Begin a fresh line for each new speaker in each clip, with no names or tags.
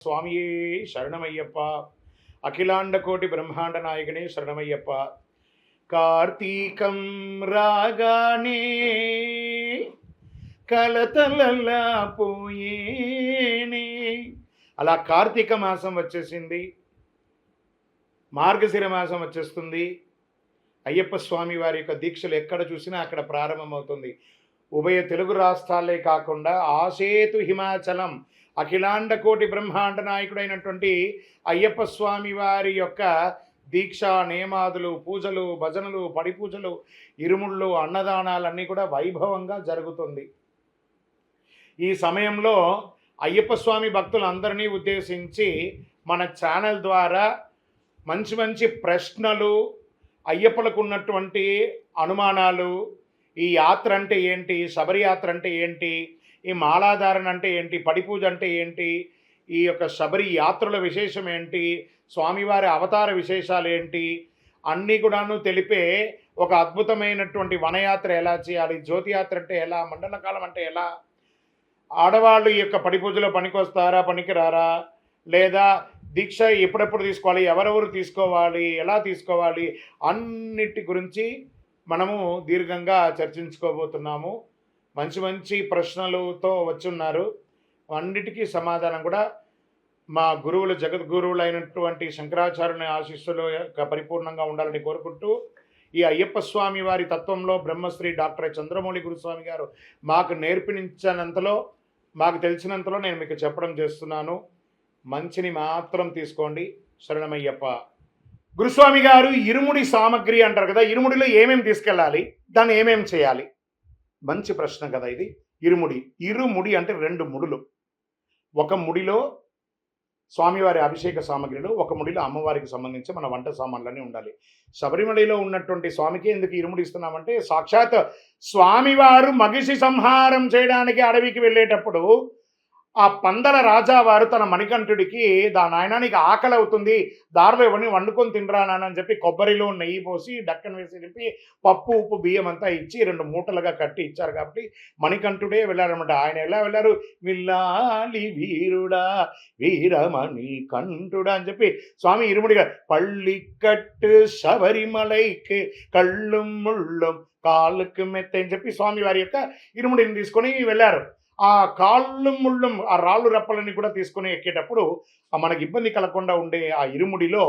స్వామియే శరణమయ్యప్ప. అఖిలాండ కోటి బ్రహ్మాండ నాయకునే శరణమయ్యప్ప. కార్తీకం రాగానే కలతలలా పోయేనే. అలా కార్తీక మాసం వచ్చేసింది, మార్గశిర మాసం వచ్చేస్తుంది. అయ్యప్ప స్వామి వారి యొక్క దీక్షలు ఎక్కడ చూసినా అక్కడ ప్రారంభమవుతుంది. ఉభయ తెలుగు రాష్ట్రాలే కాకుండా ఆసేతు హిమాచలం అఖిలాండ కోటి బ్రహ్మాండ నాయకుడైనటువంటి అయ్యప్ప స్వామి వారి యొక్క దీక్ష నియమాదులు, పూజలు, భజనలు, పడి పూజలు, ఇరుముళ్ళు, అన్నదానాలన్నీ కూడా వైభవంగా జరుగుతుంది. ఈ సమయంలో అయ్యప్ప స్వామి భక్తులందరినీ ఉద్దేశించి మన ఛానల్ ద్వారా మంచి మంచి ప్రశ్నలు, అయ్యప్పలకు ఉన్నటువంటి అనుమానాలు, ఈ యాత్ర అంటే ఏంటి, శబరి యాత్ర అంటే ఏంటి, ఈ మాలాధారణ అంటే ఏంటి, పడిపూజ అంటే ఏంటి, ఈ యొక్క శబరి యాత్రల విశేషం ఏంటి, స్వామివారి అవతార విశేషాలు ఏంటి అన్నీ కూడాను తెలిపే ఒక అద్భుతమైనటువంటి వనయాత్ర ఎలా చేయాలి, జ్యోతియాత్ర అంటే ఎలా, మండలకాలం అంటే ఎలా, ఆడవాళ్ళు ఈ యొక్క పడిపూజలో పనికొస్తారా పనికిరారా, లేదా దీక్ష ఎప్పుడెప్పుడు తీసుకోవాలి, ఎవరెవరు తీసుకోవాలి, ఎలా తీసుకోవాలి, అన్నిటి గురించి మనము దీర్ఘంగా చర్చించుకోబోతున్నాము. మంచి మంచి ప్రశ్నలతో వచ్చున్నారు. అన్నిటికీ సమాధానం కూడా మా గురువులు, జగద్గురువులైనటువంటి శంకరాచార్యుని ఆశీస్సులు పరిపూర్ణంగా ఉండాలని కోరుకుంటూ, ఈ అయ్యప్ప స్వామి వారి తత్వంలో బ్రహ్మశ్రీ డాక్టర్ చంద్రమౌళి గురుస్వామి గారు మాకు నేర్పించినంతలో, మాకు తెలిసినంతలో నేను మీకు చెప్పడం చేస్తున్నాను. మంచిని మాత్రం తీసుకోండి. శరణమయ్యప్ప. గురుస్వామి గారు ఇరుముడి సామగ్రి అంటారు కదా, ఇరుముడిలో ఏమేమి తీసుకెళ్ళాలి, దాన్ని ఏమేమి చేయాలి? మంచి ప్రశ్న కదా ఇది. ఇరుముడి అంటే 2 ముడులు. ఒక ముడిలో స్వామివారి అభిషేక సామగ్రిలు, ఒక ముడిలో అమ్మవారికి సంబంధించి మన వంట సామాన్లన్నీ ఉండాలి. శబరిమలలో ఉన్నటువంటి స్వామికి ఎందుకు ఇరుముడి ఇస్తున్నామంటే, సాక్షాత్ స్వామివారు మగిషి సంహారం చేయడానికి అడవికి వెళ్ళేటప్పుడు ఆ పందల రాజావారు తన మణికంఠుడికి, నాయన నీకు ఆకలి అవుతుంది, దారిలో ఇవన్నీ వండుకొని తినరానని చెప్పి కొబ్బరిలో నెయ్యి పోసి డక్కన వేసి నింపి పప్పు, ఉప్పు, బియ్యం అంతా ఇచ్చి 2 మూటలుగా కట్టి ఇచ్చారు. కాబట్టి మణికంఠుడే వెళ్ళారనమాట. ఆయన ఎలా వెళ్ళారు? విల్లాలి వీరుడా వీరమణి కంఠుడా అని చెప్పి స్వామి ఇరుముడిగా పళ్ళికట్టు శబరిమలైకి కళ్ళుం ముళ్ళుం కాళ్ళకు మెత్త అని చెప్పి స్వామి వారి యొక్క ఇరుముడిని తీసుకొని వెళ్ళారు. ఆ కాళ్ళు ముళ్ళు, ఆ రాళ్ళు రెప్పలని కూడా తీసుకొని ఎక్కేటప్పుడు మనకి ఇబ్బంది కలగకుండా ఉండే ఆ ఇరుముడిలో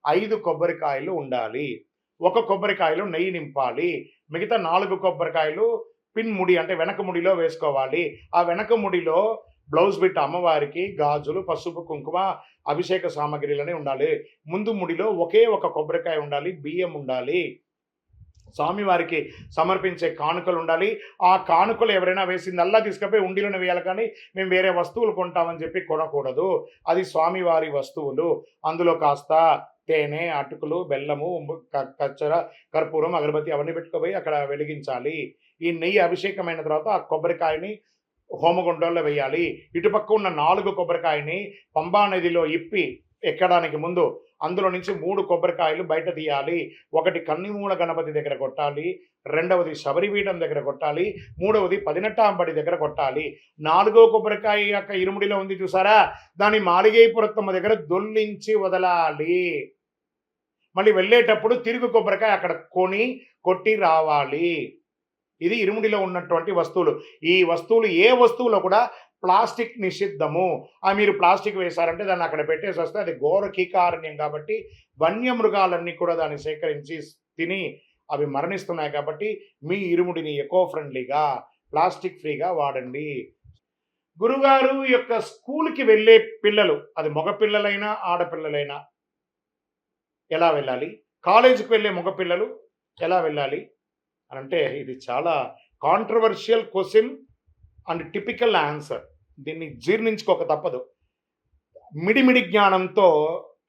5 కొబ్బరికాయలు ఉండాలి. 1 కొబ్బరికాయలో నెయ్యి నింపాలి. మిగతా 4 కొబ్బరికాయలు పిన్ ముడి అంటే వెనక ముడిలో వేసుకోవాలి. ఆ వెనక ముడిలో బ్లౌజ్ బిట్ అమ్మవారికి, గాజులు, పసుపు, కుంకుమ, అభిషేక సామగ్రిలనే ఉండాలి. ముందు ముడిలో ఒకే 1 కొబ్బరికాయ ఉండాలి, బియ్యం ఉండాలి. స్వామివారికి సమర్పించే కానుకలు ఉండాలి. ఆ కానుకలు ఎవరైనా వేసిందల్లా తీసుకపోయి ఉండిలోనే వేయాలి, కానీ మేము వేరే వస్తువులు కొంటామని చెప్పి కొనకూడదు. అది స్వామివారి వస్తువులు. అందులో కాస్త తేనె, అటుకులు, బెల్లము, కచ్చర, కర్పూరం, అగరబత్తి అవన్నీ పెట్టుకుపోయి అక్కడ వెలిగించాలి. ఈ నెయ్యి అభిషేకమైన తర్వాత ఆ కొబ్బరికాయని హోమగుండంలో వేయాలి. ఇటుపక్క ఉన్న 4 కొబ్బరికాయని పంబా నదిలో ఇప్పి ఎక్కడానికి ముందు అందులో నుంచి 3 కొబ్బరికాయలు బయట తీయాలి. 1 కన్నిమూల గణపతి దగ్గర కొట్టాలి, 2వది శబరిపీఠం దగ్గర కొట్టాలి, 3వది 18 దగ్గర కొట్టాలి. 4వ కొబ్బరికాయ యొక్క ఇరుముడిలో ఉంది చూసారా, దాన్ని మాలిగైపురత్తమ్మ దగ్గర దొల్లించి వదలాలి. మళ్ళీ వెళ్ళేటప్పుడు తిరుగు కొబ్బరికాయ అక్కడ కొట్టి రావాలి. ఇది ఇరుముడిలో ఉన్నటువంటి వస్తువులు. ఈ వస్తువులు ఏ వస్తువులో కూడా ప్లాస్టిక్ నిషిద్ధము. మీరు ప్లాస్టిక్ వేశారంటే దాన్ని అక్కడ పెట్టేసి వస్తే అది ఘోర కీకారణ్యం. కాబట్టి వన్యమృగాలన్నీ కూడా దాన్ని సేకరించి తిని అవి మరణిస్తున్నాయి. కాబట్టి మీ ఇరుముడిని ఎకో ఫ్రెండ్లీగా, ప్లాస్టిక్ ఫ్రీగా వాడండి. గురుగారు యొక్క స్కూల్కి వెళ్ళే పిల్లలు, అది మగపిల్లలైనా ఆడపిల్లలైనా ఎలా వెళ్ళాలి, కాలేజీకి వెళ్ళే మగపిల్లలు ఎలా వెళ్ళాలి అని అంటే, ఇది చాలా controversial question and typical answer. దీన్ని జీర్ణించుకోక తప్పదు. మిడిమిడి జ్ఞానంతో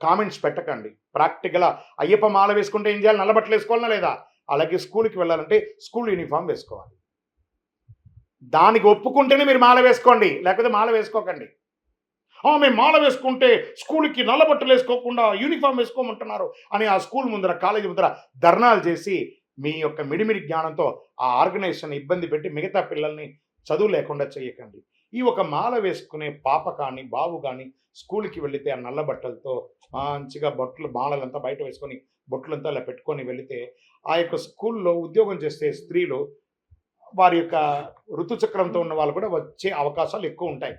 కామెంట్స్ పెట్టకండి. ప్రాక్టికల్గా అయ్యప్ప మాల వేసుకుంటే ఏం చేయాలి, నల్లబట్టలు వేసుకోవాలన్నా లేదా, అలాగే స్కూల్కి వెళ్ళాలంటే స్కూల్ యూనిఫామ్ వేసుకోవాలి. దానికి ఒప్పుకుంటేనే మీరు మాల వేసుకోండి, లేకపోతే మాల వేసుకోకండి. మేము మాల వేసుకుంటే స్కూల్కి నల్లబట్టలు వేసుకోకుండా యూనిఫామ్ వేసుకోమంటున్నారు అని ఆ స్కూల్ ముందర, కాలేజీ ముందర ధర్నాలు చేసి మీ యొక్క మిడిమిడి జ్ఞానంతో ఆ ఆర్గనైజేషన్ ఇబ్బంది పెట్టి మిగతా పిల్లల్ని చదువు లేకుండా చేయకండి. ఈ ఒక మాల వేసుకునే పాప కానీ, బాబు కానీ స్కూల్‌కి వెళితే ఆ నల్ల బట్టలతో మంచిగా బొట్లు మాలలంతా బయట వేసుకొని, బొట్లంతా ఇలా పెట్టుకొని వెళితే, ఆ యొక్క స్కూల్‌లో ఉద్యోగం చేసే స్త్రీలు వారి యొక్క ఋతుచక్రంతో ఉన్న వాళ్ళు కూడా వచ్చే అవకాశాలు ఎక్కువుంటాయి.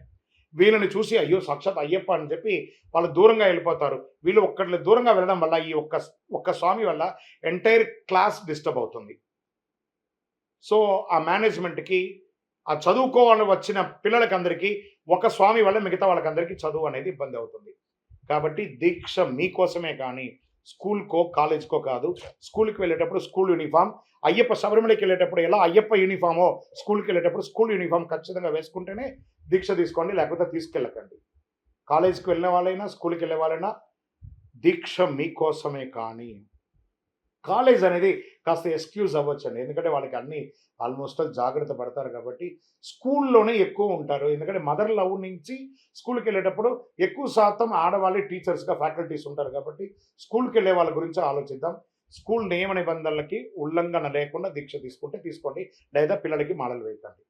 వీళ్ళని చూసి అయ్యో! సాక్షాత్ అయ్యప్ప అని చెప్పి వాళ్ళు దూరంగా వెళ్ళిపోతారు. వీళ్ళు ఒక్కళ్ళు దూరంగా వెళ్ళడం వల్ల ఈ ఒక్క స్వామి వల్ల ఎంటైర్ క్లాస్ డిస్టర్బ్ అవుతుంది. సో, ఆ మేనేజ్‌మెంట్‌కి ఆ చదువుకోవాలని వచ్చిన పిల్లలకందరికీ ఒక స్వామి వల్ల మిగతా వాళ్ళకందరికీ చదువు అనేది ఇబ్బందవుతుంది. కాబట్టి దీక్ష మీకోసమే కానీ స్కూల్‌కో, కాలేజ్‌కో కాదు. స్కూల్‌కి వెళ్ళేటప్పుడు స్కూల్ యూనిఫార్మ్, అయ్యప్ప శబరిమలకి వెళ్ళేటప్పుడు ఎలా అయ్యప్ప యూనిఫామో స్కూల్‌కి వెళ్ళేటప్పుడు స్కూల్ యూనిఫార్మ్ ఖచ్చితంగా వేసుకుంటేనే దీక్ష తీసుకోండి. లేకపోతే తీసుకెళ్ళకండి. కాలేజ్‌కి వెళ్ళిన వాళ్ళైనా, స్కూల్‌కి వెళ్ళే వాళ్ళైనా దీక్ష మీకోసమే కానీ కాలేజ్ అనేది కాస్త ఎక్స్‌క్యూజ్ అవ్వొచ్చండి. ఎందుకంటే వాళ్ళకి అన్నీ ఆల్‌మోస్ట్ ఆల్ జాగ్రత్త పడతారు కాబట్టి స్కూల్‌లోనే ఎక్కువ ఉంటారు. ఎందుకంటే మదర్ లవ్ నుంచి స్కూల్‌కెళ్ళేటప్పుడు ఎక్కువ శాతం ఆడవాళ్ళే టీచర్స్‌గా ఫ్యాకల్టీస్ ఉంటారు కాబట్టి స్కూల్‌కెళ్ళే వాళ్ళ గురించి ఆలోచిద్దాం. స్కూల్ నియమ నిబంధనలకి ఉల్లంఘన లేకుండా దీక్ష తీసుకుంటే తీసుకోండి. లేదా పిల్లలకి మాలలు వేయకండి.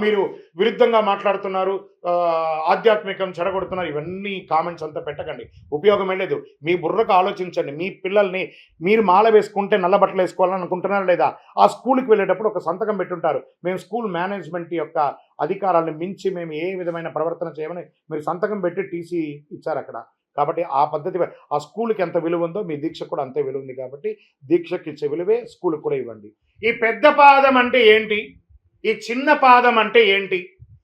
మీరు విరుద్ధంగా మాట్లాడుతున్నారు, ఆధ్యాత్మికం చెడగొడుతున్నారు, ఇవన్నీ కామెంట్స్ అంతా పెట్టకండి. ఉపయోగమే లేదు. మీ బుర్రకు ఆలోచించండి. మీ పిల్లల్ని మీరు మాల వేసుకుంటే నల్ల బట్టలు వేసుకోవాలని అనుకుంటున్నారా లేదా? ఆ స్కూల్‌కి వెళ్ళేటప్పుడు ఒక సంతకం పెట్టుంటారు. మేము స్కూల్ మేనేజ్మెంట్ యొక్క అధికారాలను మించి మేము ఏ విధమైన ప్రవర్తన చేయమని మీరు సంతకం పెట్టి టీసీ ఇచ్చారక్కడ. కాబట్టి ఆ పద్ధతి ఆ స్కూల్‌కి ఎంత విలువ ఉందో మీ దీక్షకు కూడా అంతే విలువ ఉంది కాబట్టి దీక్షకి ఇచ్చే విలువే స్కూల్‌కి కూడా ఇవ్వండి. ఈ పెద్ద పాదం అంటే ఏంటి? ఈ చిన్న పాదం అంటే ఏంటి?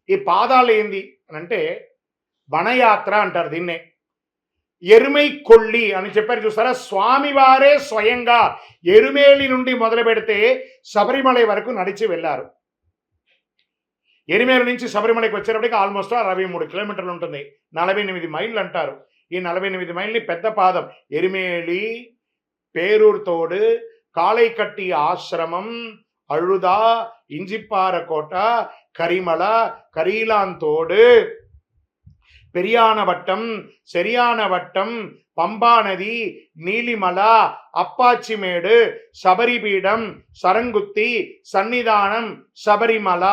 ఈ పాదాలు ఏంది అనంటే వనయాత్ర అంటారు దీన్నే. ఎరుమై కొల్లి అని చెప్పారు చూసారా? స్వామివారే స్వయంగా ఎరుమేలి నుండి మొదలు పెడితే శబరిమల వరకు నడిచి వెళ్ళారు. ఎరిమేలు నుంచి శబరిమలకి వచ్చేటప్పటికి ఆల్మోస్ట్ 63 కిలోమీటర్లు ఉంటుంది. 48 మైళ్ళు అంటారు. ఈ 48 మైళ్ళని పెద్ద పాదం ఎరిమేలి, పేరూర్తోడు, కాళైకట్టి ఆశ్రమం, అழுதா, இஞ்சிப்பாரக்கோட்ட, கரிமல, கரீலாந்தோடு, பெரியான வட்டம், செரியான வட்டம், పంబా నది, నీలిమల, అప్పాచిమేడు, శబరిపీఠం, సరంగుత్తి, సన్నిధానం, శబరిమల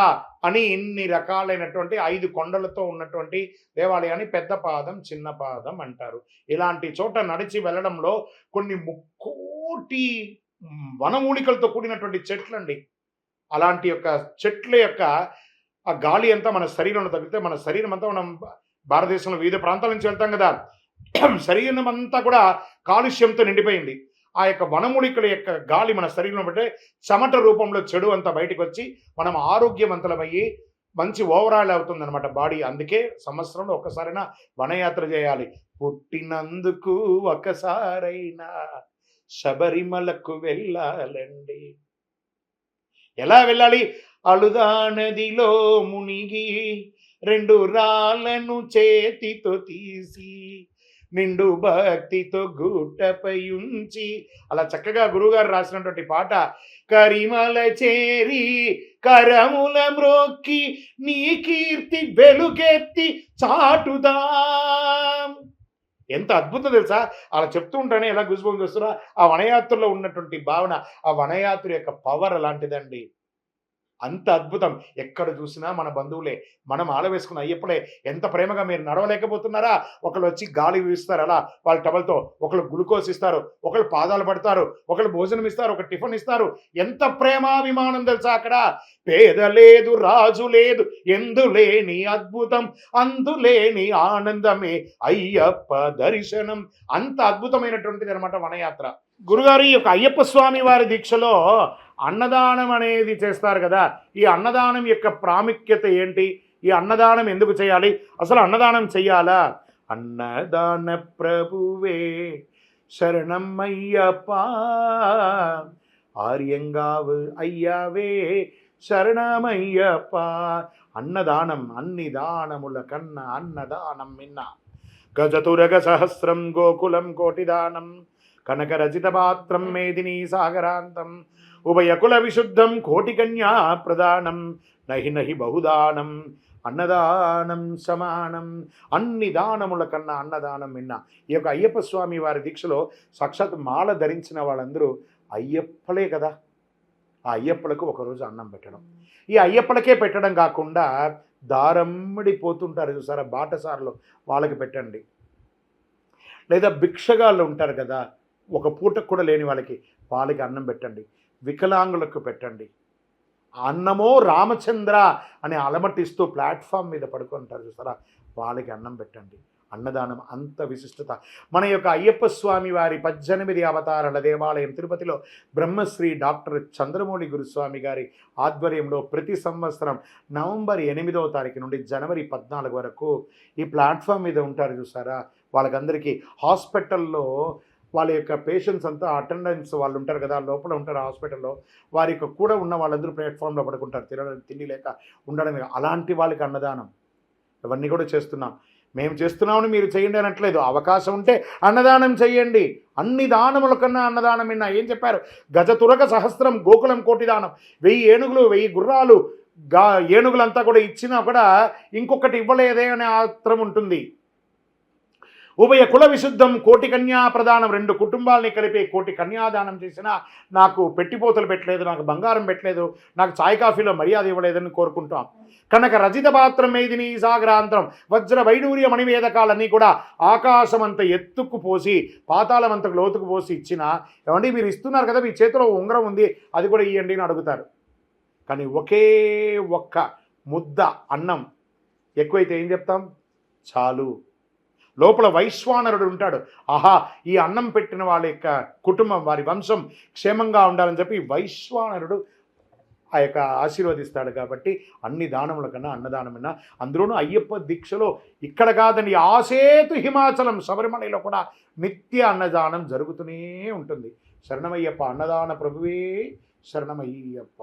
అని ఇన్ని రకాలైనటువంటి 5 కొండలతో ఉన్నటువంటి దేవాలయాన్ని పెద్ద పాదం, చిన్న పాదం అంటారు. ఇలాంటి చోట నడిచి వెళ్ళడంలో కొన్ని ముక్కోటి వనమూలికలతో కూడినటువంటి చెట్లండి. అలాంటి యొక్క చెట్ల యొక్క ఆ గాలి అంతా మన శరీరంలో తగిలితే మన శరీరం అంతా మనం భారతదేశంలో వివిధ ప్రాంతాల నుంచి వెళ్తాం కదా, శరీరం అంతా కూడా కాలుష్యంతో నిండిపోయింది. ఆ యొక్క వనమూలికల యొక్క గాలి మన శరీరంలో పెట్టే చెమట రూపంలో చెడు అంతా బయటకు వచ్చి మనం ఆరోగ్యవంతులమయ్యి మంచి ఓవరాల్ అవుతుందన్నమాట బాడీ. అందుకే సంవత్సరంలో ఒక్కసారైనా వనయాత్ర చేయాలి. పుట్టినందుకు ఒకసారైనా శబరిమలకు వెళ్ళాలండి. ఎలా వెళ్ళాలి? అలుదా నదిలో మునిగి 2 రాళ్ళను చేతితో తీసి నిండు భక్తితో గుట్టపై ఉంచి, అలా చక్కగా గురువుగారు రాసినటువంటి పాట. కరిమల చేరి కరముల మ్రోక్కి నీ కీర్తి వెలుగెత్తి చాటుదాం. ఎంత అద్భుతం తెలుసా? అలా చెప్తూ ఉంటానే ఎలా గుజ్బంప్స్ వస్తున్నా. ఆ వనయాత్రలో ఉన్నటువంటి భావన, ఆ వనయాత్ర యొక్క పవర్ అలాంటిదండి. అంత అద్భుతం. ఎక్కడ చూసినా మన బంధువులే. మనం ఆల వేసుకున్న అయ్యప్పలే. ఎంత ప్రేమగా మీరు నడవలేకపోతున్నారా? ఒకళ్ళు వచ్చి గాలి వీస్తారు అలా వాళ్ళ టవల్‌తో, ఒకళ్ళు గ్లూకోజ్ ఇస్తారు, ఒకళ్ళు పాదాలు పడతారు, ఒకళ్ళు భోజనం ఇస్తారు, ఒక టిఫిన్ ఇస్తారు. ఎంత ప్రేమాభిమానం తెలుసా అక్కడ? పేద లేదు, రాజు లేదు, ఎందులేని అద్భుతం, అందులేని ఆనందమే అయ్యప్ప దర్శనం. అంత అద్భుతమైనటువంటిది అనమాట వనయాత్ర. గురుగారు, ఈ యొక్క అయ్యప్ప స్వామి వారి దీక్షలో అన్నదానం అనేది చేస్తారు కదా, ఈ అన్నదానం యొక్క ప్రాముఖ్యత ఏంటి? ఈ అన్నదానం ఎందుకు చేయాలి? అసలు అన్నదానం చెయ్యాలా? అన్నదాన ప్రభువే శరణం అయ్యప్ప, ఆర్యంగావు అయ్యావే శరణమయ్యప్ప. అన్నదానం అన్ని దానముల కన్నా అన్నదానం మిన్న. గజతురగ సహస్రం గోకులం కోటిదానం, కనకరచిత పాత్రం మేదినీ సాగరాంతం, ఉభయకుల విశుద్ధం కోటికన్యా ప్రదానం, నహి నహి బహుదానం అన్నదానం సమానం. అన్ని దానముల కన్నా అన్నదానం విన్నా. ఈ యొక్క అయ్యప్ప స్వామి వారి దీక్షలో సాక్షాత్ మాల ధరించిన వాళ్ళందరూ అయ్యప్పలే కదా. ఆ అయ్యప్పలకు ఒకరోజు అన్నం పెట్టడం. ఈ అయ్యప్పలకే పెట్టడం కాకుండా దారమ్మడి పోతుంటారు చూసారా బాటసారులు, వాళ్ళకి పెట్టండి. లేదా భిక్షగాళ్ళు ఉంటారు కదా, ఒక పూటకు కూడా లేని వాళ్ళకి అన్నం పెట్టండి. వికలాంగులకు పెట్టండి. అన్నమో రామచంద్ర అని అలమటిస్తూ ప్లాట్ఫామ్ మీద పడుకుంటారు చూసారా, వాళ్ళకి అన్నం పెట్టండి. అన్నదానం అంత విశిష్టత. మన యొక్క అయ్యప్ప స్వామి వారి 18 అవతారాల దేవాలయం తిరుపతిలో బ్రహ్మశ్రీ డాక్టర్ చంద్రమౌళి గురుస్వామి గారి ఆధ్వర్యంలో ప్రతి సంవత్సరం నవంబర్ 8వ తారీఖు నుండి జనవరి 14 వరకు ఈ ప్లాట్ఫామ్ మీద ఉంటారు చూసారా, వాళ్ళకందరికీ హాస్పిటల్లో వాళ్ళ యొక్క పేషెంట్స్ అంతా అటెండెన్స్ వాళ్ళు ఉంటారు కదా, లోపల ఉంటారు హాస్పిటల్లో, వారి యొక్క కూడా ఉన్న వాళ్ళందరూ ప్లాట్ఫామ్లో పడుకుంటారు తిండి లేక ఉండడం. అలాంటి వాళ్ళకి అన్నదానం ఇవన్నీ కూడా చేస్తున్నాం. మేము చేస్తున్నామని మీరు చేయండి అనట్లేదు. అవకాశం ఉంటే అన్నదానం చేయండి. అన్ని దానముల కన్నా అన్నదానం విన్నా ఏం చెప్పారు? గజతురగ సహస్రం గోకులం కోటి దానం. 1000 ఏనుగులు 1000 గుర్రాలు ఏనుగులంతా కూడా ఇచ్చినా కూడా ఇంకొకటి ఇవ్వలేదే అనే ఆత్రం ఉంటుంది. ఉభయ కుల విశుద్ధం కోటి కన్యా ప్రదానం. 2 కుటుంబాలని కలిపి కోటి కన్యాదానం చేసినా నాకు పెట్టిపోతలు పెట్టలేదు, నాకు బంగారం పెట్టలేదు, నాకు చాయ్ కాఫీలో మర్యాద ఇవ్వలేదని కోరుకుంటాం. కనుక రజిత పాత్రం మేదిని సాగరాంతరం వజ్ర వైడూర్య మణివేదకాలన్నీ కూడా ఆకాశమంత ఎత్తుకు పోసి పాతాళమంత లోతుకు పోసి ఇచ్చిన, ఏమండి మీరు ఇస్తున్నారు కదా, మీ చేతిలో ఉంగరం ఉంది అది కూడా ఇవ్వండి అని అడుగుతారు. కానీ ఒకే ఒక్క ముద్ద అన్నం ఎక్కువైతే ఏం చెప్తాం? చాలు. లోపల వైశ్వానరుడు ఉంటాడు. ఆహా, ఈ అన్నం పెట్టిన వాళ్ళ యొక్క కుటుంబం వారి వంశం క్షేమంగా ఉండాలని చెప్పి వైశ్వానరుడు ఆ యొక్క ఆశీర్వదిస్తాడు. కాబట్టి అన్ని దానముల కన్నా అన్నదానమైనా, అందులోనూ అయ్యప్ప దీక్షలో ఇక్కడ కాదని ఆసేతు హిమాచలం శబరిమలలో కూడా నిత్య అన్నదానం జరుగుతూనే ఉంటుంది. శరణమయ్యప్ప, అన్నదాన ప్రభువే శరణమయ్యప్ప.